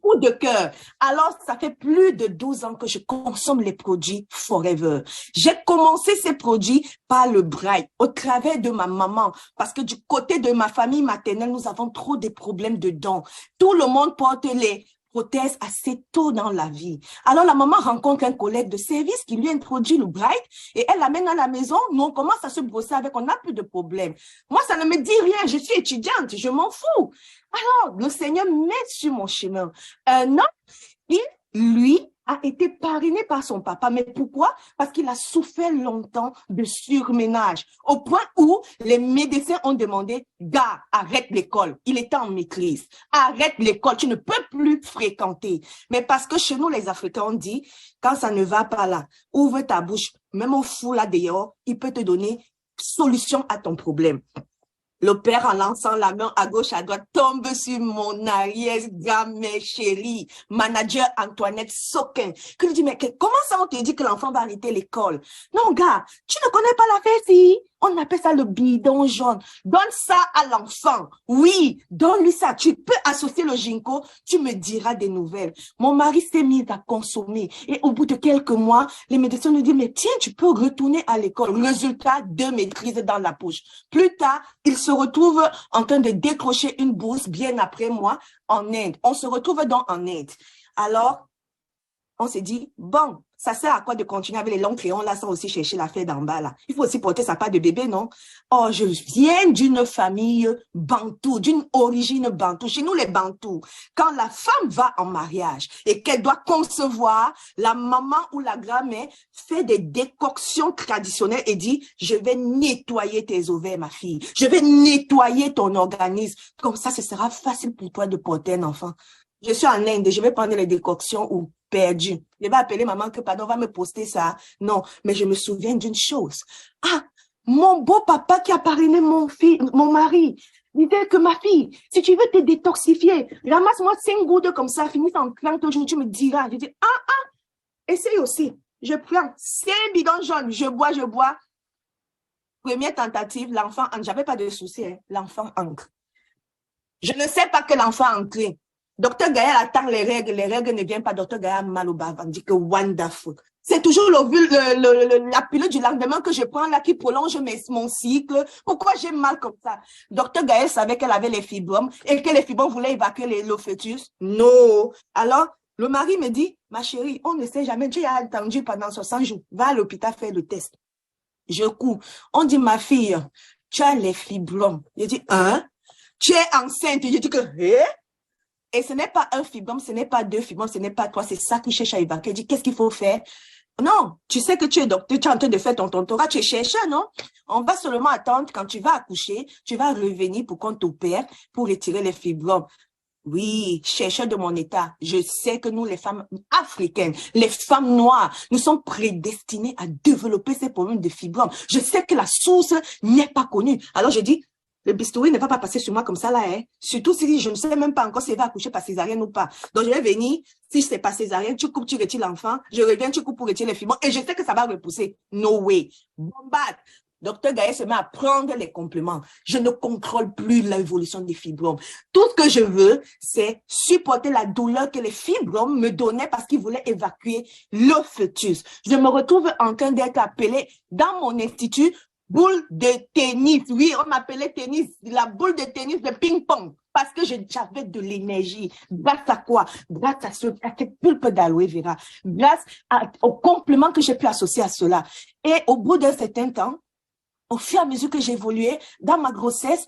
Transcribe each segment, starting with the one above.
coup de cœur. Alors, ça fait plus de 12 ans que je consomme les produits Forever. J'ai commencé ces produits par le braille, au travers de ma maman, parce que du côté de ma famille maternelle, nous avons trop de problèmes de dents. Tout le monde porte les prothèses assez tôt dans la vie. Alors, la maman rencontre un collègue de service qui lui introduit le braille et elle l'amène à la maison. Nous, on commence à se brosser avec, on n'a plus de problème. Moi, ça ne me dit rien. Je suis étudiante, je m'en fous. Alors, le Seigneur met sur mon chemin un homme qui, lui, a été parrainé par son papa. Mais pourquoi? Parce qu'il a souffert longtemps de surménage, au point où les médecins ont demandé, gars, arrête l'école. Il était en maîtrise. Arrête l'école, tu ne peux plus fréquenter. Mais parce que chez nous, les Africains, on dit, quand ça ne va pas là, ouvre ta bouche, même au fou là dehors, il peut te donner solution à ton problème. Le père, en lançant la main à gauche, à droite, tombe sur mon arrière-grand-mère chérie, manager Antoinette Soquin, qui lui dit, mais comment ça on te dit que l'enfant va arrêter l'école? Non, gars, tu ne connais pas l'affaire, si? On appelle ça le bidon jaune. Donne ça à l'enfant. Oui, donne-lui ça. Tu peux associer le ginkgo, tu me diras des nouvelles. Mon mari s'est mis à consommer. Et au bout de quelques mois, les médecins nous disent, mais tiens, tu peux retourner à l'école. Résultat, 2 maîtrises dans la poche. Plus tard, il se retrouve en train de décrocher une bourse bien après moi en Inde. On se retrouve donc en Inde. Alors, on s'est dit, bon, ça sert à quoi de continuer avec les longs crayons là sans aussi chercher l'affaire d'en bas là? Il faut aussi porter sa part de bébé, non? Oh, je viens d'une famille bantou, d'une origine bantou. Chez nous, les bantous, quand la femme va en mariage et qu'elle doit concevoir, la maman ou la grand-mère fait des décoctions traditionnelles et dit, je vais nettoyer tes ovaires, ma fille. Je vais nettoyer ton organisme. Comme ça, ce sera facile pour toi de porter un enfant. Je suis en Inde, je vais prendre les décoctions ou perdu. Je vais appeler maman que, pardon, va me poster ça. Non, mais je me souviens d'une chose. Ah, mon beau papa qui a parrainé mon mari, disait que ma fille, si tu veux te détoxifier, ramasse-moi 5 gouttes comme ça, finis en 30 jours, tu me diras. Je dis, essaye aussi. Je prends 5 bidons jaunes, je bois. Première tentative, l'enfant entre. J'avais pas de souci, hein. L'enfant entre. Je ne sais pas que l'enfant a entré. Docteur Gaël attend les règles ne viennent pas. Docteur Gaël a mal au bas, on dit que wonderful. C'est toujours la pilule du lendemain que je prends là qui prolonge mon cycle. Pourquoi j'ai mal comme ça? Docteur Gaël savait qu'elle avait les fibromes et que les fibromes voulaient évacuer le fœtus. Non. Alors, le mari me dit, ma chérie, on ne sait jamais, tu as attendu pendant 60 jours. Va à l'hôpital faire le test. Je cours. On dit, ma fille, tu as les fibromes. Je dis, hein? Tu es enceinte. Je dis que, Et ce n'est pas un fibrome, ce n'est pas 2 fibromes, ce n'est pas 3, c'est ça qui cherche à évacuer. Je dis, qu'est-ce qu'il faut faire? Non, tu sais que tu es docteur, tu es en train de faire ton doctorat, tu es chercheur, non? On va seulement attendre quand tu vas accoucher, tu vas revenir pour qu'on t'opère, pour retirer les fibromes. Oui, chercheur de mon état, je sais que nous, les femmes africaines, les femmes noires, nous sommes prédestinées à développer ces problèmes de fibromes. Je sais que la source n'est pas connue. Alors je dis, le bistouri ne va pas passer sur moi comme ça là, hein. Surtout si je ne sais même pas encore si elle va accoucher par césarienne ou pas. Donc je vais venir, si c'est pas césarienne, tu coupes, tu retires l'enfant, je reviens, tu coupes pour retirer les fibromes et je sais que ça va repousser. No way. Bombade. Docteur Gaël se met à prendre les compléments. Je ne contrôle plus l'évolution des fibromes. Tout ce que je veux, c'est supporter la douleur que les fibromes me donnaient parce qu'ils voulaient évacuer le fœtus. Je me retrouve en train d'être appelée dans mon institut boule de tennis. Oui, on m'appelait tennis, la boule de tennis de ping-pong. Parce que j'avais de l'énergie. Grâce à quoi? Grâce à cette pulpe d'aloe vera. Grâce au complément que j'ai pu associer à cela. Et au bout d'un certain temps, au fur et à mesure que j'évoluais dans ma grossesse,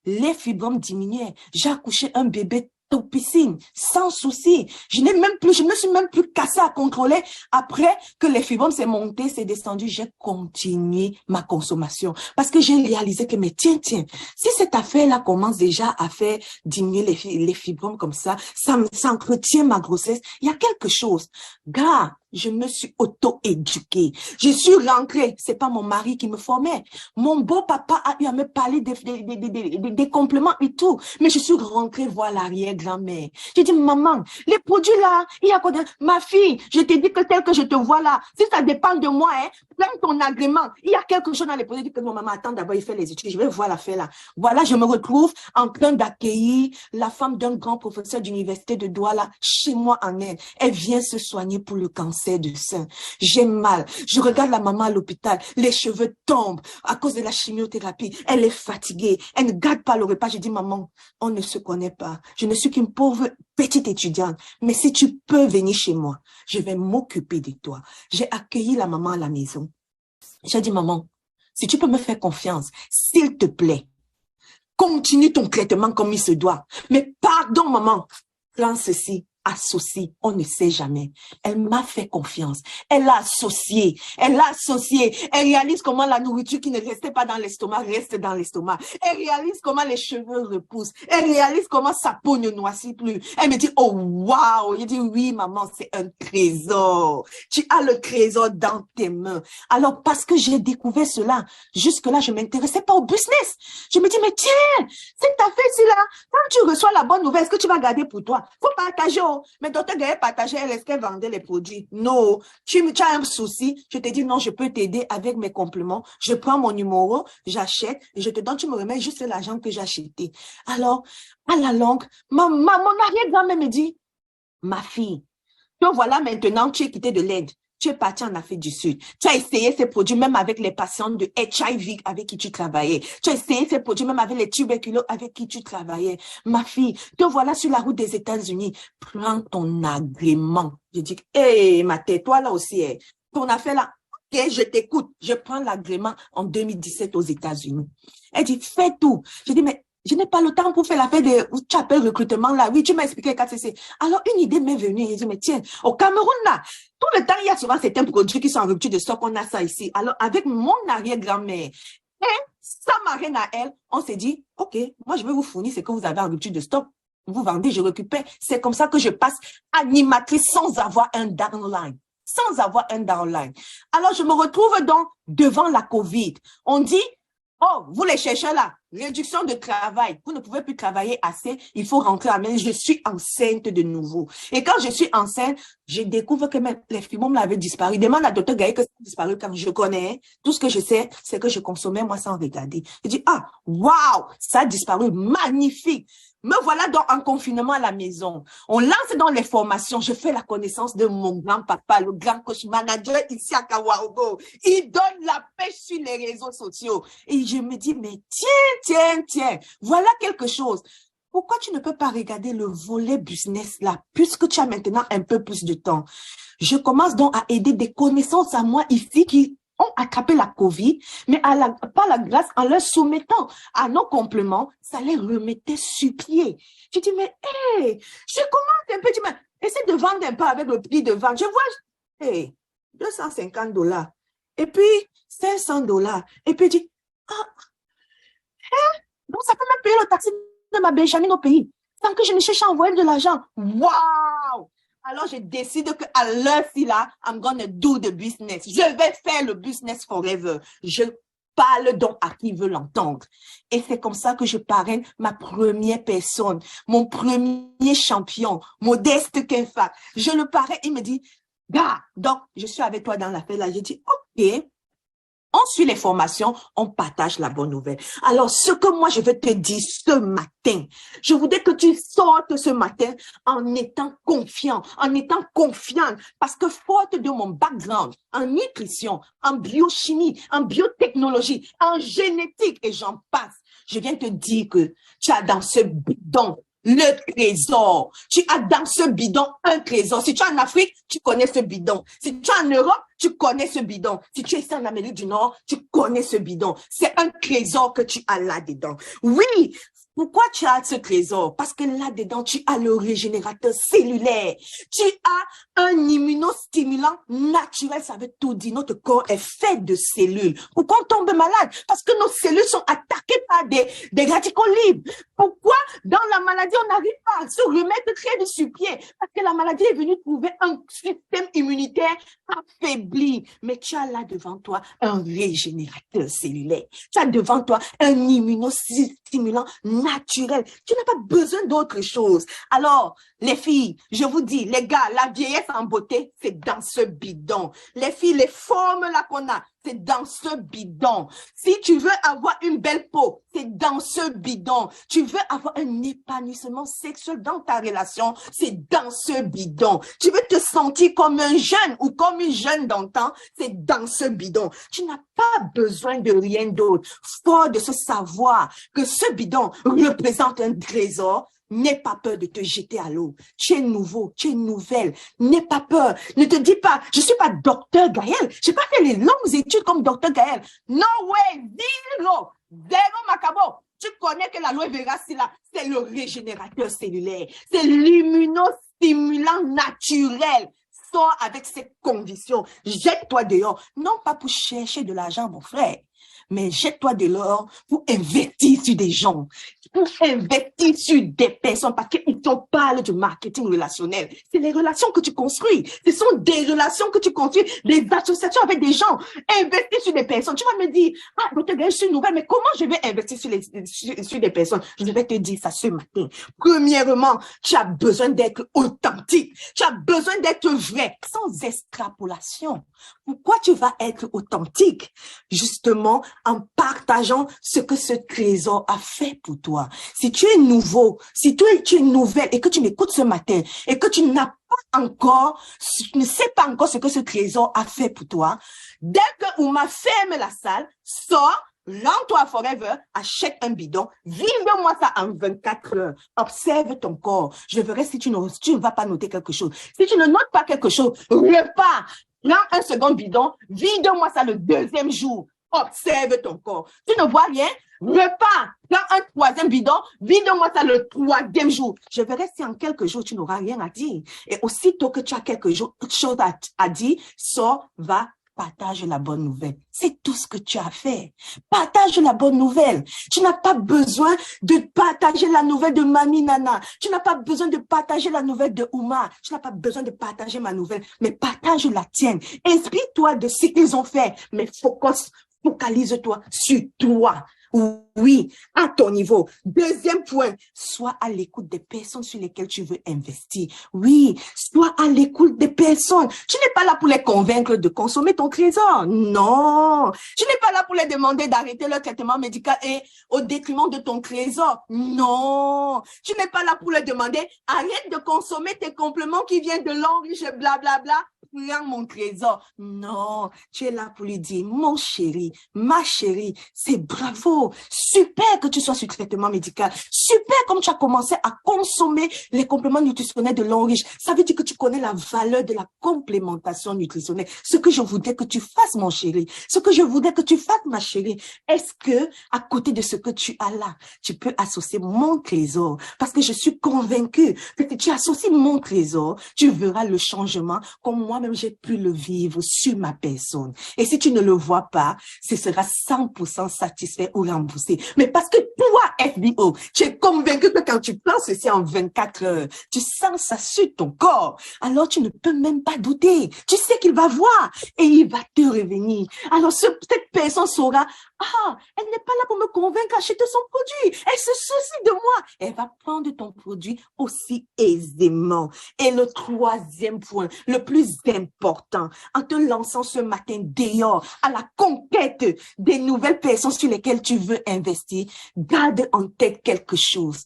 les fibromes diminuaient. J'ai accouché un bébé topissime, sans souci. Je me suis même plus cassée à contrôler. Après que les fibromes s'est monté, c'est descendu, j'ai continué ma consommation. Parce que j'ai réalisé que, mais tiens, si cette affaire-là commence déjà à faire diminuer les fibromes comme ça entretient ma grossesse, il y a quelque chose. Gars, je me suis auto-éduquée. Je suis rentrée. C'est pas mon mari qui me formait. Mon beau papa a eu à me parler des compléments et tout. Mais je suis rentrée voir l'arrière-grand-mère. J'ai dit, maman, les produits là, il y a quoi? Ma fille, je t'ai dit que tel que je te vois là, si ça dépend de moi, hein, prends ton agrément. Il y a quelque chose dans les projets, dit que non, maman, attends d'abord, il fait les études, je vais voir l'affaire là. Voilà, je me retrouve en train d'accueillir la femme d'un grand professeur d'université de Douala chez moi en Inde. Elle vient se soigner pour le cancer du sein. J'ai mal. Je regarde la maman à l'hôpital, les cheveux tombent à cause de la chimiothérapie. Elle est fatiguée. Elle ne garde pas le repas. Je dis, maman, on ne se connaît pas. Je ne suis qu'une pauvre petite étudiante. Mais si tu peux venir chez moi, je vais m'occuper de toi. J'ai accueilli la maman à la maison. J'ai dit, maman, si tu peux me faire confiance, s'il te plaît, continue ton traitement comme il se doit. Mais pardon, maman, prends ceci, associe, on ne sait jamais. Elle m'a fait confiance. Elle a associé. Elle a associé. Elle réalise comment la nourriture qui ne restait pas dans l'estomac reste dans l'estomac. Elle réalise comment les cheveux repoussent. Elle réalise comment sa peau ne noircit plus. Elle me dit, oh, waouh. Je dis, oui, maman, c'est un trésor. Tu as le trésor dans tes mains. Alors, parce que j'ai découvert cela, jusque-là, je ne m'intéressais pas au business. Je me dis, mais tiens, cette affaire-ci-là, quand tu reçois la bonne nouvelle, est-ce que tu vas garder pour toi? Faut partager. Mais docteur Gaël partageait, elle, est-ce qu'elle vendait les produits? Non. Tu as un souci, je te dis non, je peux t'aider avec mes compléments. Je prends mon numéro, j'achète, et je te donne, tu me remets juste l'argent que j'ai acheté. Alors, à la longue, mon arrière-grand-mère me dit, ma fille, te voilà maintenant, tu es quitté de l'Inde. Tu es parti en Afrique du Sud. Tu as essayé ces produits même avec les patients de HIV avec qui tu travaillais. Tu as essayé ces produits même avec les tuberculeux avec qui tu travaillais. Ma fille, te voilà sur la route des États-Unis. Prends ton agrément. Je dis, hé, ma tête, toi là aussi, ton affaire là, ok, je t'écoute. Je prends l'agrément en 2017 aux États-Unis. Elle dit, fais tout. Je dis, mais je n'ai pas le temps pour faire l'affaire de, tu appelles recrutement là. Oui, tu m'as expliqué 4CC. Alors, une idée m'est venue. Je dis, mais tiens, au Cameroun là, tout le temps, il y a souvent certains produits qui sont en rupture de stock. On a ça ici. Alors, avec mon arrière-grand-mère et sa marraine à elle, on s'est dit, OK, moi, je vais vous fournir ce que vous avez en rupture de stock. Vous vendez, je récupère. C'est comme ça que je passe animatrice sans avoir un downline. Sans avoir un downline. Alors, je me retrouve donc devant la COVID. On dit, oh, vous les cherchez là, réduction de travail, vous ne pouvez plus travailler assez, il faut rentrer à main. Je suis enceinte de nouveau. Et quand je suis enceinte, je découvre que même les fibromes l'avaient disparu. Demande à Dr Gaël que ça a disparu quand je connais. Tout ce que je sais, c'est que je consommais moi sans regarder. Je dis, ah, waouh, ça a disparu, magnifique. Me voilà donc en confinement à la maison. On lance dans les formations. Je fais la connaissance de mon grand-papa, le grand coach manager ici à Kawaogo. Il donne la pêche sur les réseaux sociaux. Et je me dis, mais tiens, voilà quelque chose. Pourquoi tu ne peux pas regarder le volet business là, puisque tu as maintenant un peu plus de temps? Je commence donc à aider des connaissances à moi ici qui ont attrapé la COVID, mais par la grâce, en leur soumettant à nos compléments, ça les remettait sur pied. Je dis, mais hey, je commence un petit peu, essaie de vendre un peu avec le prix de vente. Je vois, hey, $250. Et puis, $500. Et puis, je dis, ah, donc ça peut même payer le taxi de ma Benjamin au pays, sans que je ne cherche à envoyer de l'argent. Waouh! Alors, je décide qu'à l'heure-ci là, I'm gonna do the business. Je vais faire le business forever. Je parle donc à qui veut l'entendre. Et c'est comme ça que je parraine ma première personne, mon premier champion, Modeste Kenfa. Je le parraine, il me dit, gars, donc, je suis avec toi dans l'affaire là. Je dis, OK. On suit les formations, on partage la bonne nouvelle. Alors, ce que moi, je vais te dire ce matin, je voudrais que tu sortes ce matin en étant confiant, parce que faute de mon background en nutrition, en biochimie, en biotechnologie, en génétique, et j'en passe, je viens te dire que tu as dans ce bidon le trésor. Tu as dans ce bidon un trésor. Si tu es en Afrique, tu connais ce bidon. Si tu es en Europe, tu connais ce bidon. Si tu es ici en Amérique du Nord, tu connais ce bidon. C'est un trésor que tu as là-dedans. Oui, pourquoi tu as ce trésor? Parce que là-dedans, tu as le régénérateur cellulaire. Tu as un immunostimulant naturel. Ça veut tout dire. Notre corps est fait de cellules. Pourquoi on tombe malade? Parce que nos cellules sont attaquées par des radicaux libres. Pourquoi dans la maladie, on n'arrive pas à se remettre très de sur pied? Parce que la maladie est venue trouver un système immunitaire affaibli. Mais tu as là devant toi un régénérateur cellulaire. Tu as devant toi un immunostimulant naturel. Tu n'as pas besoin d'autre chose. Alors, les filles, je vous dis, les gars, la vieillesse en beauté, c'est dans ce bidon. Les filles, les formes là qu'on a, c'est dans ce bidon. Si tu veux avoir une belle peau, c'est dans ce bidon. Tu veux avoir un épanouissement sexuel dans ta relation, c'est dans ce bidon. Tu veux te sentir comme un jeune ou comme une jeune d'antan, c'est dans ce bidon. Tu n'as pas besoin de rien d'autre. Fort de ce savoir que ce bidon représente un trésor, n'aie pas peur de te jeter à l'eau. Tu es nouveau, tu es nouvelle. N'aie pas peur. Ne te dis pas, je suis pas docteur Gaël. J'ai pas fait les longues études comme docteur Gaël. No way, zéro macabo. Tu connais que l'aloe vera, c'est le régénérateur cellulaire. C'est l'immunostimulant naturel. Sors avec ces conditions. Jette-toi dehors. Non pas pour chercher de l'argent, mon frère, mais jette-toi dehors pour investir sur des gens, pour investir sur des personnes, parce qu'ils t'en parlent du marketing relationnel. C'est les relations que tu construis. Ce sont des relations que tu construis, des associations avec des gens. Investir sur des personnes. Tu vas me dire, ah, docteur Gaël, je suis nouvelle, mais comment je vais investir sur des personnes? Je vais te dire ça ce matin. Premièrement, tu as besoin d'être authentique. Tu as besoin d'être vrai, sans extrapolation. Pourquoi tu vas être authentique? Justement, en partageant ce que ce trésor a fait pour toi. Si tu es nouveau, si tu es nouvelle et que tu m'écoutes ce matin et que tu n'as pas encore, tu ne sais pas encore ce que ce trésor a fait pour toi, dès que Ouma ferme la salle, sors, rends-toi à Forever, achète un bidon, vide-moi ça en 24 heures. Observe ton corps. Je verrai si tu ne vas pas noter quelque chose. Si tu ne notes pas quelque chose, repars. Prends un second bidon, vide-moi ça le deuxième jour. Observe ton corps. Tu ne vois rien? Repars. Prends un troisième bidon, vide-moi ça le troisième jour. Je verrai si en quelques jours tu n'auras rien à dire. Et aussitôt que tu as quelque chose à dire, sors, va, partage la bonne nouvelle. C'est tout ce que tu as fait. Partage la bonne nouvelle. Tu n'as pas besoin de partager la nouvelle de Mamie Nana. Tu n'as pas besoin de partager la nouvelle de Ouma. Tu n'as pas besoin de partager ma nouvelle, mais partage la tienne. Inspire-toi de ce qu'ils ont fait, mais focalise-toi sur toi. Oui, à ton niveau. Deuxième point, sois à l'écoute des personnes sur lesquelles tu veux investir. Oui, sois à l'écoute des personnes. Tu n'es pas là pour les convaincre de consommer ton trésor. Non. Tu n'es pas là pour les demander d'arrêter leur traitement médical et au détriment de ton trésor. Non. Tu n'es pas là pour les demander, arrête de consommer tes compléments qui viennent de l'Anriche, blablabla. Prends mon trésor. Non, tu es là pour lui dire, mon chéri, ma chérie, c'est bravo, super que tu sois sur traitement médical, super comme tu as commencé à consommer les compléments nutritionnels de l'Anriche. Ça veut dire que tu connais la valeur de la complémentation nutritionnelle. Ce que je voudrais que tu fasses, mon chéri, ce que je voudrais que tu fasses, ma chérie, est-ce que à côté de ce que tu as là, tu peux associer mon trésor? Parce que je suis convaincue que si tu associes mon trésor, tu verras le changement comme moi-même j'ai pu le vivre sur ma personne. Et si tu ne le vois pas, ce sera 100% satisfait ou remboursé. Mais parce que toi, FBO, tu es convaincu que quand tu prends ceci en 24 heures, tu sens ça sur ton corps. Alors tu ne peux même pas douter. Tu sais qu'il va voir et il va te revenir. Alors cette personne saura, ah, elle n'est pas là pour me convaincre d'acheter son produit. Elle se soucie de moi. Elle va prendre ton produit aussi aisément. Et le troisième point, le plus important, en te lançant ce matin dehors à la conquête des nouvelles personnes sur lesquelles tu veux investir, garde en tête quelque chose.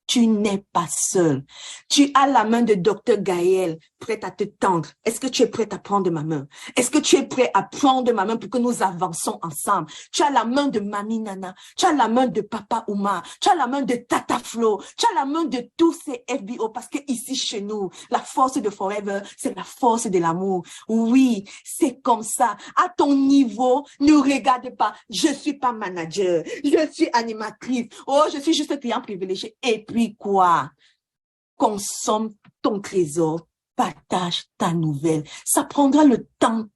Tu n'es pas seul. Tu as la main de docteur Gaël prête à te tendre. Est-ce que tu es prête à prendre ma main? Est-ce que tu es prêt à prendre ma main pour que nous avançons ensemble? Tu as la main de Mamie Nana. Tu as la main de Papa Ouma. Tu as la main de Tata Flo. Tu as la main de tous ces FBO parce que ici chez nous, la force de Forever, c'est la force de l'amour. Oui, c'est comme ça. À ton niveau, ne regarde pas. Je suis pas manager. Je suis animatrice. Oh, je suis juste client privilégié. Et puis quoi? Consomme ton trésor partage ta nouvelle. Ça prendra le temps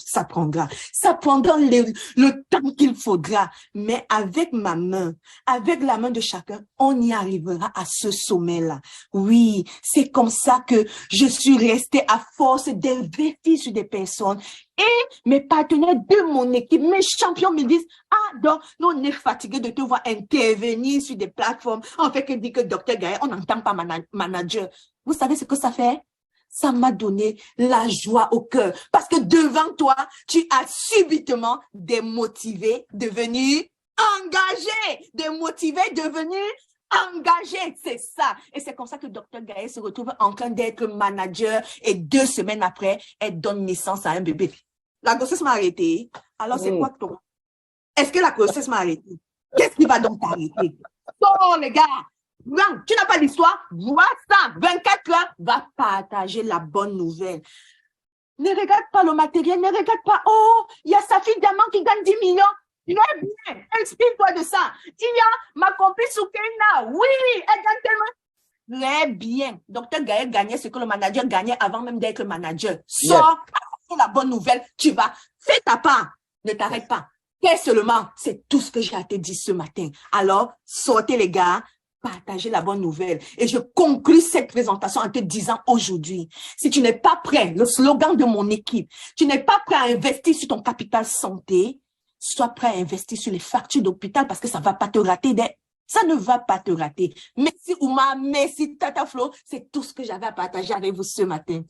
ça prendra. Ça prendra le temps qu'il faudra. Mais avec ma main, avec la main de chacun, on y arrivera à ce sommet-là. Oui, c'est comme ça que je suis restée à force d'investir sur des personnes. Et mes partenaires de mon équipe, mes champions me disent, ah, donc, nous, on est fatigués de te voir intervenir sur des plateformes. On fait que dire que Dr. Gaël, on n'entend pas manager. Vous savez ce que ça fait? Ça m'a donné la joie au cœur. Parce que devant toi, tu as subitement démotivé, devenu engagé. Démotivé, devenu engagé. C'est ça. Et c'est comme ça que Dr. Gaël se retrouve en train d'être manager et 2 semaines après, elle donne naissance à un bébé. La grossesse m'a arrêté. Alors, c'est quoi toi? Est-ce que la grossesse m'a arrêté? Qu'est-ce qui va donc t'arrêter? Oh, les gars! Non, tu n'as pas d'histoire, vois ça, 24 heures, va partager la bonne nouvelle. Ne regarde pas le matériel, ne regarde pas, oh, il y a sa fille d'amant qui gagne 10 millions. Très bien, explique-toi de ça. Il y a ma copine Soukena, oui, elle gagne tellement. Très bien. Docteur Gaël gagnait ce que le manager gagnait avant même d'être manager. Sors, la bonne nouvelle, tu vas, fais ta part, ne t'arrête pas. Fais seulement, c'est tout ce que j'ai à te dire ce matin. Alors, sortez les gars, partagez la bonne nouvelle. Et je conclue cette présentation en te disant aujourd'hui, si tu n'es pas prêt, le slogan de mon équipe, tu n'es pas prêt à investir sur ton capital santé, sois prêt à investir sur les factures d'hôpital parce que ça ne va pas te rater. Ça ne va pas te rater. Merci Ouma, merci Tata Flo. C'est tout ce que j'avais à partager avec vous ce matin.